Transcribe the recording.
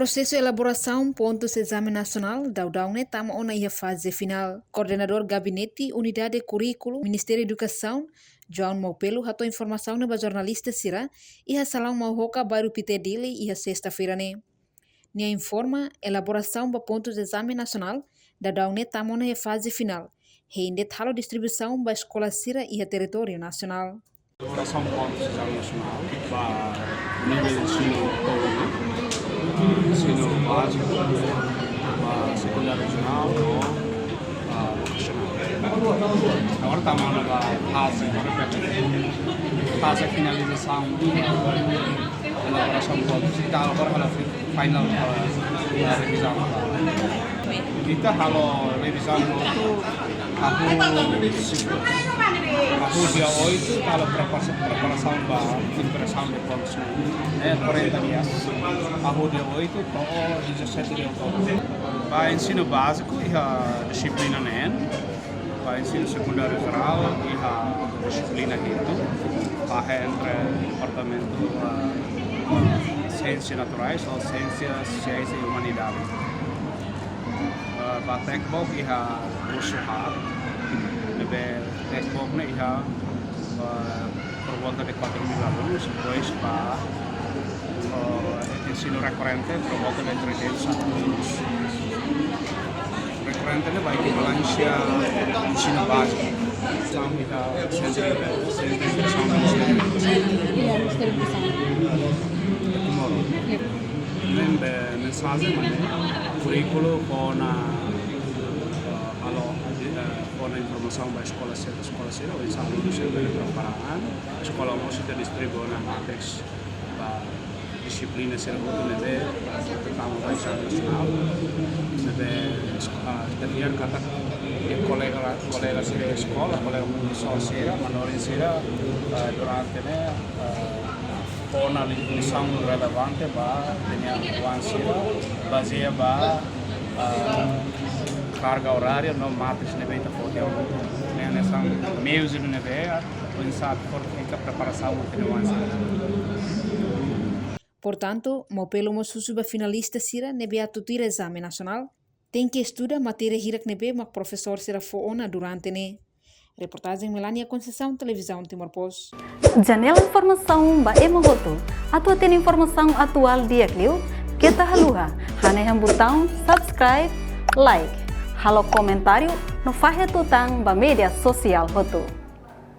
Processo elaboração pontos exame nacional daudauné tama ona ia fase final. Coordenador Gabinete Unidade Currículo Ministério Educação João Maupelo hatou informação na jornalista Sira e a salão Mauhoca bairro Pitedile e a sexta-feira né. Nia informa elaboração ba pontos exame nacional daudauné tama ona ia fase final. Rende halo distribuição ba escola Sira e a território nacional. Elaboração pontos exame nacional para nível ensino ensino básico, secundário regional ou vocacional. Agora estamos na fase de finalização da elaboração de pontos. Kita agora a final da revisão. Kita kalau revisão itu aku dia 8 kalau preparação da impressão de pontos. 40 dias. Aku dia 8 para 17 de outubro. Para ensino básico e a disciplina NEN. Para ensino secundário geral e a disciplina HITO. Para entre departamento ciências naturais ou ciências sociais e humanidades. Para Tekbok e a Usuhat. Tekbok e a por volta de 4.000 alunos, depois para ensino recorrente por volta de 300 alunos. Recorrente vai equivalência ensino básico. Então, ciência de educação mensagem currículo com a informação da escola cedo, os alunos se preparam, a escola sudah distribuir na matrix disiplina serbutu nebe tamu baixa nasional nebe terlihat kata kolega sira escola, kolega municipal sira, manorin sira durante ne com a lição relevante ba dengan uang sira baseia ba carga horária no matrix nebe ta foto nessa meios de nebe pensar por que preparação tem uang sira. Portanto, Maupelo susuba finalista Sira nebe atutira exame nacional, tem que estudar matéria hirak nebe mak professor Sira foona durante ne. Reportagem Melania Conceição, Televisão Timor Post. Janela informação ba emogoto, atau tem informação atual dia kliu, kita haluha, haneham botão subscribe, like, halo comentário, no fahe tutang ba media sosial hotu.